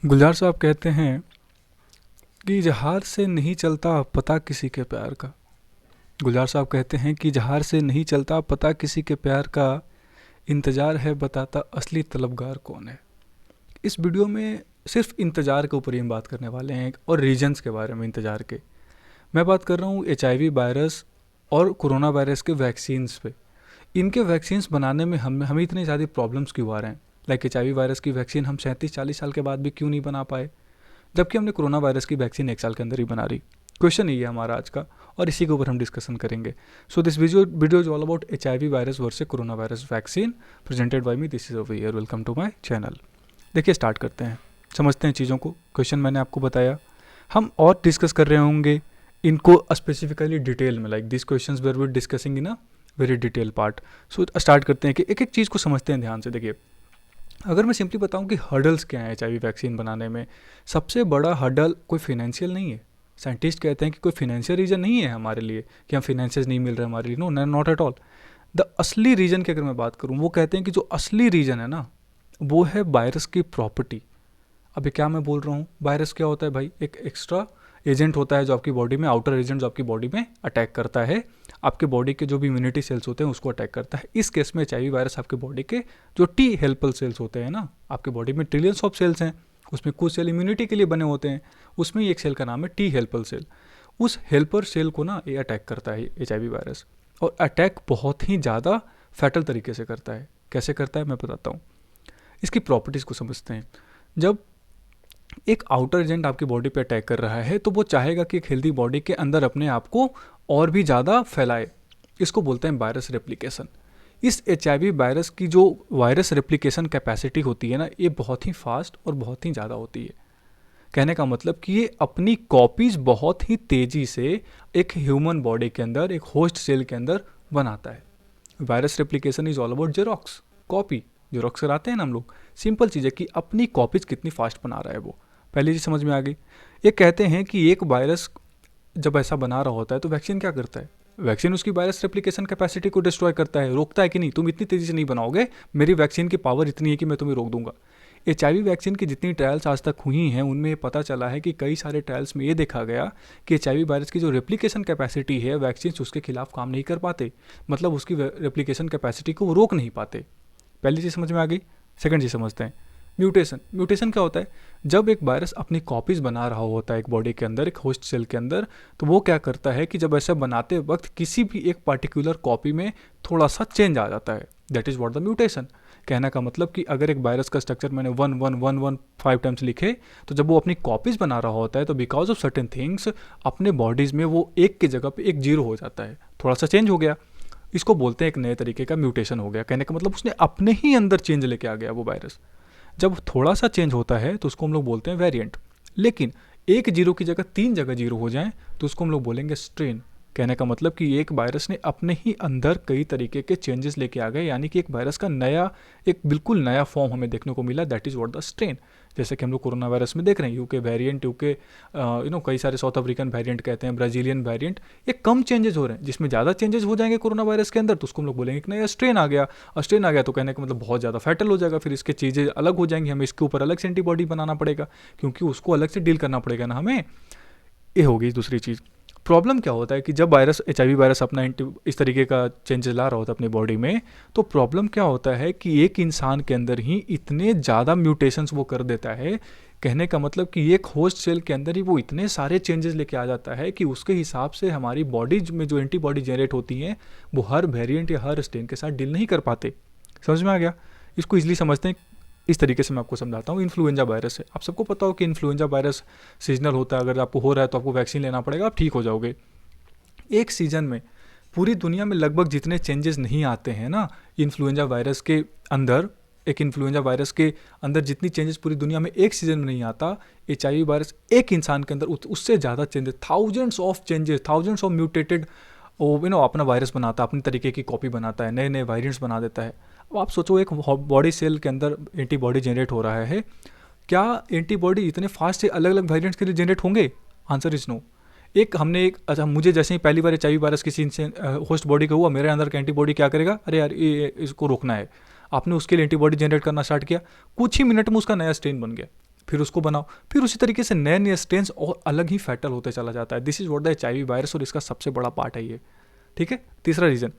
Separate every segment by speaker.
Speaker 1: गुलजार साहब कहते हैं कि इजहार से नहीं चलता पता किसी के प्यार का। गुलजार साहब कहते हैं कि इजहार से नहीं चलता पता किसी के प्यार का, इंतज़ार है बताता असली तलबगार कौन है। इस वीडियो में सिर्फ इंतज़ार के ऊपर ही हम बात करने वाले हैं और रीजन्स के बारे में इंतज़ार के। मैं बात कर रहा हूँ HIV वायरस और कोरोना वायरस के वैक्सीन्स पे। इनके वैक्सीन्स बनाने में हमें इतनी ज़्यादा प्रॉब्लम्स क्यों आ रहे हैं। लाइक HIV वायरस की वैक्सीन हम 37-40 साल के बाद भी क्यों नहीं बना पाए, जबकि हमने कोरोना वायरस की वैक्सीन 1 साल के अंदर ही बना रही। क्वेश्चन ये है हमारा आज का, और इसी के ऊपर हम डिस्कशन करेंगे। So this video is all about HIV virus versus corona virus vaccine presented by me. This is over here, welcome to my channel. देखिए, स्टार्ट करते हैं, समझते हैं चीज़ों को। क्वेश्चन मैंने आपको बताया, हम और डिस्कस कर रहे होंगे इनको स्पेसिफिकली डिटेल में। Like this questions where we discussing in a very detail part. So start करते हैं कि एक एक चीज़ को समझते हैं ध्यान से। देखिए, अगर मैं सिंपली बताऊं कि हर्डल्स क्या हैं HIV वैक्सीन बनाने में, सबसे बड़ा हर्डल कोई फिनेंशियल नहीं है। साइंटिस्ट कहते हैं कि कोई फिनेंशियल रीज़न नहीं है हमारे लिए कि हम फिनेंसेस नहीं मिल रहे हमारे लिए। No, not at all. The असली रीज़न की अगर मैं बात करूं, वो कहते हैं कि जो असली रीज़न है ना, वो है वायरस की प्रॉपर्टी। अभी क्या मैं बोल रहा हूँ, वायरस क्या होता है भाई? एक एक्स्ट्रा एजेंट होता है जो आपकी बॉडी में, आउटर एजेंट जो आपकी बॉडी में अटैक करता है, आपके बॉडी के जो भी इम्यूनिटी सेल्स होते हैं उसको अटैक करता है। इस केस में HIV वायरस आपके बॉडी के जो T हेल्पर सेल्स होते हैं ना, आपके बॉडी में ट्रिलियंस ऑफ सेल्स हैं, उसमें कुछ सेल इम्यूनिटी के लिए बने होते हैं, उसमें एक सेल का नाम है T हेल्पर सेल। उस हेल्पर सेल को ना ये अटैक करता है HIV वायरस, और अटैक बहुत ही ज़्यादा फैटल तरीके से करता है। कैसे करता है मैं बताता हूँ, इसकी प्रॉपर्टीज़ को समझते हैं। जब एक आउटर एजेंट आपकी बॉडी पे अटैक कर रहा है तो वो चाहेगा कि एक हेल्दी बॉडी के अंदर अपने आप को और भी ज़्यादा फैलाए। इसको बोलते हैं वायरस रेप्लिकेशन। इस HIV वायरस की जो वायरस रेप्लिकेशन कैपेसिटी होती है ना, ये बहुत ही फास्ट और बहुत ही ज़्यादा होती है। कहने का मतलब कि ये अपनी कॉपीज़ बहुत ही तेज़ी से एक ह्यूमन बॉडी के अंदर, एक होस्ट सेल के अंदर बनाता है। Virus replication is all about xerox, copy. Xerox कराते हैं ना हम लोग। सिंपल चीज़ है कि अपनी कॉपीज कितनी फास्ट बना रहा है वो। पहली चीज़ समझ में आ गई। ये कहते हैं कि एक वायरस जब ऐसा बना रहा होता है तो वैक्सीन क्या करता है? वैक्सीन उसकी वायरस रेप्लिकेशन कैपेसिटी को डिस्ट्रॉय करता है, रोकता है कि नहीं, तुम इतनी तेज़ी से नहीं बनाओगे, मेरी वैक्सीन की पावर इतनी है कि मैं तुम्हें रोक दूंगा। HIV वैक्सीन की जितनी ट्रायल्स आज तक हुई हैं उनमें पता चला है कि कई सारे ट्रायल्स में ये देखा गया कि HIV वायरस की जो रेप्लिकेशन कैपेसिटी है, वैक्सीन उसके खिलाफ काम नहीं कर पाते। मतलब उसकी रेप्लिकेशन कैपेसिटी को वो रोक नहीं पाते। पहली चीज़ समझ में आ गई। सेकंड चीज़ समझते हैं, म्यूटेशन। म्यूटेशन क्या होता है? जब एक वायरस अपनी कॉपीज़ बना रहा होता है एक बॉडी के अंदर, एक होस्ट सेल के अंदर, तो वो क्या करता है कि जब ऐसा बनाते वक्त किसी भी एक पर्टिकुलर कॉपी में थोड़ा सा चेंज आ जाता है। That is what the mutation. कहने का मतलब कि अगर एक वायरस का स्ट्रक्चर मैंने 1 1 1 1 5 टाइम्स लिखे, तो जब वो अपनी कॉपीज़ बना रहा होता है तो बिकॉज ऑफ सर्टेन थिंग्स अपने बॉडीज़ में वो एक की जगह पे एक 0 हो जाता है, थोड़ा सा चेंज हो गया। इसको बोलते हैं एक नए तरीके का म्यूटेशन हो गया। कहने का मतलब उसने अपने ही अंदर चेंज लेके आ गया वो वायरस। जब थोड़ा सा चेंज होता है तो उसको हम लोग बोलते हैं वेरिएंट। लेकिन एक 0 की जगह 3 जगह 0 हो जाए तो उसको हम लोग बोलेंगे स्ट्रेन। कहने का मतलब कि एक वायरस ने अपने ही अंदर कई तरीके के चेंजेस लेके आ गए, यानी कि एक वायरस का नया, एक बिल्कुल नया फॉर्म हमें देखने को मिला। That is what the strain. जैसे कि हम लोग कोरोना वायरस में देख रहे हैं यूके वेरिएंट, यूके कई सारे साउथ अफ्रीकन वेरिएंट कहते हैं, ब्राज़ीलियन वेरिएंट। ये कम चेंजेस हो रहे हैं। जिसमें ज़्यादा चेंजेस हो जाएंगे कोरोना वायरस के अंदर तो उसको हम लोग बोलेंगे कि नया स्ट्रेन आ गया। और स्ट्रेन आ गया तो कहने का मतलब बहुत ज़्यादा फैटल हो जाएगा, फिर इसके चीज़ें अलग हो जाएंगी, हमें इसके ऊपर अलग से एंटीबॉडी बनाना पड़ेगा, क्योंकि उसको अलग से डील करना पड़ेगा ना हमें। ये होगी दूसरी चीज़। प्रॉब्लम क्या होता है कि जब वायरस, HIV वायरस अपना इस तरीके का चेंजेस ला रहा होता है अपनी बॉडी में, तो प्रॉब्लम क्या होता है कि एक इंसान के अंदर ही इतने ज़्यादा म्यूटेशंस वो कर देता है। कहने का मतलब कि एक होस्ट सेल के अंदर ही वो इतने सारे चेंजेस लेके आ जाता है कि उसके हिसाब से हमारी बॉडी में जो एंटीबॉडी जनरेट होती हैं वो हर वेरिएंट या हर स्ट्रेन के साथ डील नहीं कर पाते। समझ में आ गया? इसको ईजिली समझते हैं। इस तरीके से मैं आपको समझाता हूँ। इन्फ्लुएंजा वायरस है, आप सबको पता हो कि इन्फ्लुएंजा वायरस सीजनल होता है। अगर आपको हो रहा है तो आपको वैक्सीन लेना पड़ेगा, आप ठीक हो जाओगे। एक सीजन में पूरी दुनिया में लगभग जितने चेंजेस नहीं आते हैं ना इन्फ्लुएंजा वायरस के अंदर, एक इन्फ्लुएंजा वायरस के अंदर जितनी चेंजेस पूरी दुनिया में एक सीजन में नहीं आता, HIV वायरस एक इंसान के अंदर उससे ज़्यादा changes, thousands of changes, thousands of mutated वो अपना वायरस बनाता है, अपनी तरीके की कॉपी बनाता है, नए नए वेरिएंट्स बना देता है। अब आप सोचो, एक बॉडी सेल के अंदर एंटीबॉडी जनरेट हो रहा है, क्या एंटीबॉडी इतने फास्ट से अलग अलग वेरिएंट्स के लिए जनरेट होंगे? Answer is no. अच्छा, मुझे जैसे ही पहली बार HIV वायरस किसी से होस्ट बॉडी का हुआ, मेरे अंदर का एंटीबॉडी क्या करेगा? अरे यार, ये इसको रोकना है। आपने उसके लिए एंटीबॉडी जनरेट करना स्टार्ट किया, कुछ ही मिनट में उसका नया स्ट्रेन बन गया। फिर उसको बनाओ, फिर उसी तरीके से नए नए स्ट्रेन्स और अलग ही फैटल होते चला जाता है। This is what the HIV virus, और इसका सबसे बड़ा पार्ट है ये। ठीक है। तीसरा reason,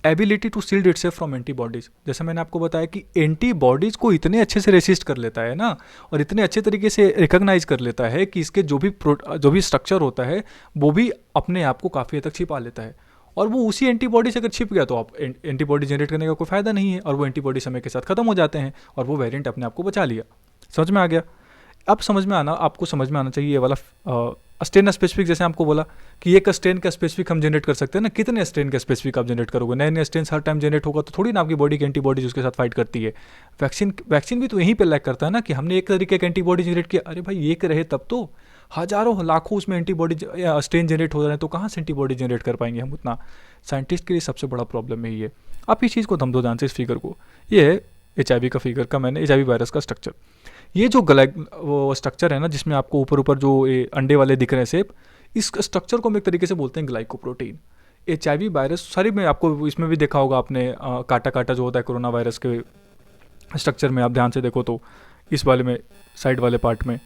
Speaker 1: ability to shield itself from antibodies. जैसे मैंने आपको बताया कि एंटीबॉडीज को इतने अच्छे से रेसिस्ट कर लेता है ना, और इतने अच्छे तरीके से रिकॉग्नाइज कर लेता है कि इसके जो भी स्ट्रक्चर होता है वो भी अपने आप को काफ़ी हद तक छिपा लेता है। और वो उसी एंटीबॉडी से अगर छिप गया तो आप एंटीबॉडी जनरेट करने का कोई फायदा नहीं है, और वो एंटीबॉडी समय के साथ खत्म हो जाते हैं और वो वेरिएंट अपने आप को बचा लिया। समझ में आ गया? अब आपको समझ में आना चाहिए ये वाला स्ट्रेन स्पेसिफिक। जैसे आपको बोला कि एक स्ट्रेन का स्पेसिफिक हम जनरेट कर सकते हैं ना, कितने स्ट्रेन का स्पेसिफिक आप जनरेट करोगे? नए नए स्ट्रेन हर टाइम जनरेट होगा तो थोड़ी ना आपकी बॉडी की एंटीबॉडीज उसके साथ फाइट करती है। वैक्सीन भी तो यहीं पे लैक करता है ना, कि हमने एक तरीके का एंटीबॉडी जनरेट किया, अरे भाई एक रहे तब तो हजारों लाखों उसमें एंटीबॉडी स्ट्रेन जनरेट हो रहे हैं, तो कहाँ से एंटीबॉडी जनरेट कर पाएंगे हम उतना? साइंटिस्ट के लिए सबसे बड़ा प्रॉब्लम यही है। आप इस चीज़ को दम दो ध्यान से, इस फिगर को। ये है HIV का फिगर का, मैंने HIV वायरस का स्ट्रक्चर। ये जो वो स्ट्रक्चर है ना, जिसमें आपको ऊपर ऊपर जो अंडे वाले दिख रहे हैं शेप, इस स्ट्रक्चर को हम एक तरीके से बोलते हैं ग्लाइकोप्रोटीन। HIV वायरस सारी में आपको इसमें भी देखा होगा आपने, काटा काटा जो होता है कोरोना वायरस के स्ट्रक्चर में, आप ध्यान से देखो तो इस वाले में, साइड वाले पार्ट में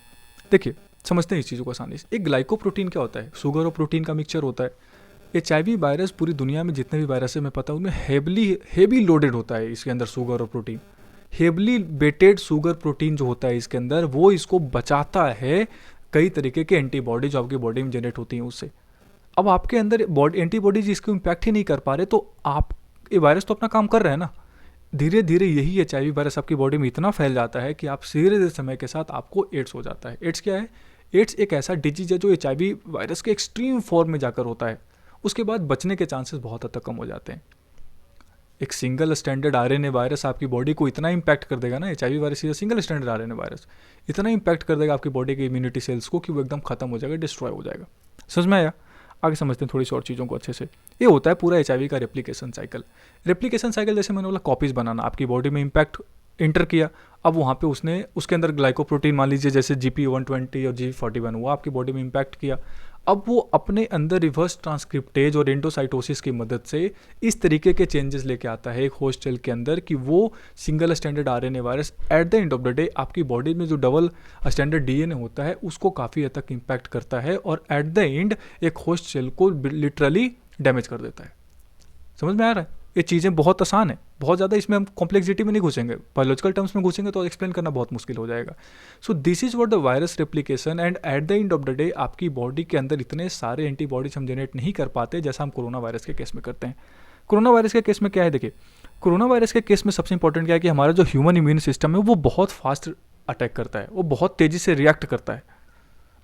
Speaker 1: देखिए, समझते हैं इस चीज़ों को आसानी से। एक ग्लाइकोप्रोटीन क्या होता है? शुगर और प्रोटीन का मिक्सचर होता है। HIV वायरस पूरी दुनिया में जितने भी वायरस है मैं पता है उनमें हेवी लोडेड होता है इसके अंदर शुगर और प्रोटीन। हेवली बेटेड शुगर प्रोटीन जो होता है इसके अंदर, वो इसको बचाता है कई तरीके के एंटीबॉडी जो आपकी बॉडी में जनरेट होती हैं उससे। अब आपके अंदर एंटीबॉडीज इसको इम्पैक्ट ही नहीं कर पा रहे, तो आप ये वायरस तो अपना काम कर रहे हैं ना। धीरे धीरे यही HIV वायरस आपकी बॉडी में इतना फैल जाता है कि आप धीरे समय के साथ आपको एड्स हो जाता है। एड्स क्या है? एड्स एक ऐसा डिजीज है जो HIV वायरस के एक्सट्रीम फॉर्म में जाकर होता है। उसके बाद बचने के चांसेस बहुत हद तक कम हो जाते हैं। एक सिंगल स्टैंडर्ड RNA वायरस आपकी बॉडी को इतना इम्पैक्ट कर देगा ना, HIV वायरस या सिंगल स्टैंडर्ड RNA वायरस इतना इम्पैक्ट कर देगा आपकी बॉडी के इम्यूनिटी सेल्स को कि वो एकदम खत्म हो जाएगा, डिस्ट्रॉय हो जाएगा। समझ में आया? आगे समझते हैं थोड़ी सी और चीज़ों को अच्छे से। ये होता है पूरा HIV का रेप्लिकेशन साइकिल। रेप्लिकेशन साइकिल जैसे मैंने बोला, कॉपीज़ बनाना, आपकी बॉडी में इम्पैक्ट इंटर किया, अब वहाँ पे उसने उसके अंदर ग्लाइकोप्रोटीन मान लीजिए जैसे GP120 और G41 वो आपकी बॉडी में इम्पैक्ट किया। अब वो अपने अंदर रिवर्स ट्रांसक्रिप्टेज और एंडोसाइटोसिस की मदद से इस तरीके के चेंजेस लेके आता है एक होस्ट सेल के अंदर कि वो single standard RNA virus at the end of the day आपकी बॉडी में जो डबल स्टैंडर्ड DNA होता है उसको काफ़ी हद तक इम्पैक्ट करता है, और एट द एंड एक होस्ट सेल को लिटरली डैमेज कर देता है। समझ में आ रहा है? ये चीज़ें बहुत आसान है, बहुत ज़्यादा इसमें हम कॉम्प्लेक्सिटी में नहीं घुसेंगे, बायोलॉजिकल टर्म्स में घुसेंगे तो एक्सप्लेन करना बहुत मुश्किल हो जाएगा। So this is what the virus replication, and at the end of the day आपकी बॉडी के अंदर इतने सारे एंटीबॉडीज हम जनरेट नहीं कर पाते जैसा हम कोरोना वायरस के केस में करते हैं। कोरोना वायरस के केस में क्या है, देखिए कोरोना वायरस के केस में सबसे इंपॉर्टेंट क्या है कि हमारा जो ह्यूमन इम्यून सिस्टम है वो बहुत फास्ट अटैक करता है, वो बहुत तेज़ी से रिएक्ट करता है।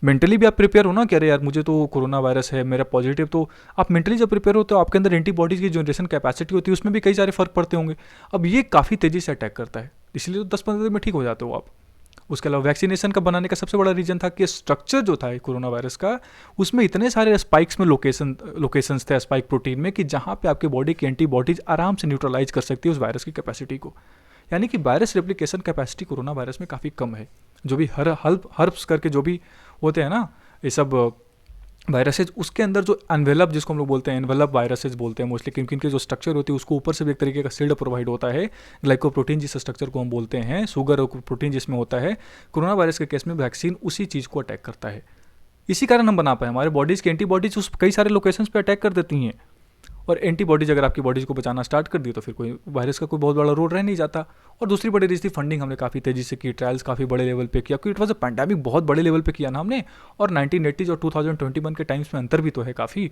Speaker 1: मेंटली भी आप प्रिपेयर हो ना कि अरे यार मुझे तो कोरोना वायरस है, मेरा पॉजिटिव, तो आप मेंटली जब प्रिपेयर होते हो आपके अंदर एंटीबॉडीज़ की जनरेशन कैपेसिटी होती है उसमें भी कई सारे फर्क पड़ते होंगे। अब ये काफ़ी तेज़ी से अटैक करता है, इसलिए तो 10-15 दिन में ठीक हो जाते हो आप। उसके अलावा वैक्सीनेशन का बनाने का सबसे बड़ा रीजन था कि स्ट्रक्चर जो था कोरोना वायरस का, उसमें इतने सारे स्पाइक्स में लोकेशंस थे स्पाइक प्रोटीन में कि जहाँ पे आपके बॉडी की एंटीबॉडीज आराम से न्यूट्रलाइज कर सकती है उस वायरस की कैपेसिटी को। यानी कि virus replication capacity corona virus में काफ़ी कम है। जो भी हर्ब्स करके जो भी होते हैं ना ये सब वायरसेज, उसके अंदर जो एनवेलप जिसको हम लोग बोलते हैं, एनवेलप वायरसेज बोलते हैं मोस्टली, क्योंकि इनके जो स्ट्रक्चर होती है उसको ऊपर से भी एक तरीके का शील्ड प्रोवाइड होता है। ग्लाइकोप्रोटीन जिस स्ट्रक्चर को हम बोलते हैं, शुगर और प्रोटीन जिसमें होता है, कोरोना वायरस के केस में वैक्सीन उसी चीज़ को अटैक करता है। इसी कारण हम बना पाए, हमारे बॉडीज़ की एंटीबॉडीज उस कई सारे लोकेशंस पे अटैक कर देती हैं, और एंटीबॉडीज अगर आपकी बॉडीज़ को बचाना स्टार्ट कर दी तो फिर कोई वायरस का कोई बहुत बड़ा रोल रह नहीं जाता। और दूसरी बड़ी रीज़ थी फंडिंग, हमने काफ़ी तेज़ी से की, ट्रायल्स काफ़ी बड़े लेवल पे किया, क्योंकि इट वॉज अ पैंडेमिक, बहुत बड़े लेवल पे किया ना हमने। और 1980 और 2021 के टाइम्स में अंतर भी तो है काफ़ी।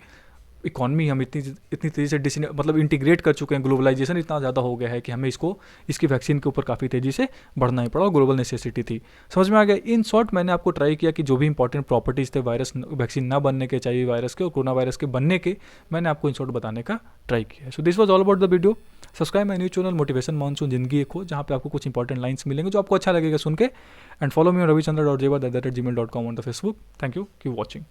Speaker 1: इकॉनमी हम इतनी तेज़ी से मतलब इंटीग्रेट कर चुके हैं, ग्लोबलाइजेशन इतना ज़्यादा हो गया है कि हमें इसकी वैक्सीन के ऊपर काफ़ी तेज़ी से बढ़ना ही पड़ा, और ग्लोबल नेसेसिटी थी। समझ में आ गया? इन शॉर्ट मैंने आपको ट्राई किया कि जो भी इंपॉर्टेंट प्रॉपर्टीज़ थे वायरस वैक्सीन ना बनने के, चाहिए वायरस के और कोरोना वायरस के बनने के, मैंने आपको इन शॉर्ट बताने का ट्राई किया। So this was all about the video. Subscribe my new channel motivation monsoon जिंदगी एक हो, जहाँ पे आपको कुछ इंपॉर्टेंट लाइन्स मिलेंगे जो आपको अच्छा लगेगा सुन के। And follow me on ravichandra.jeva@gmail.com on the Facebook. Thank you, keep watching.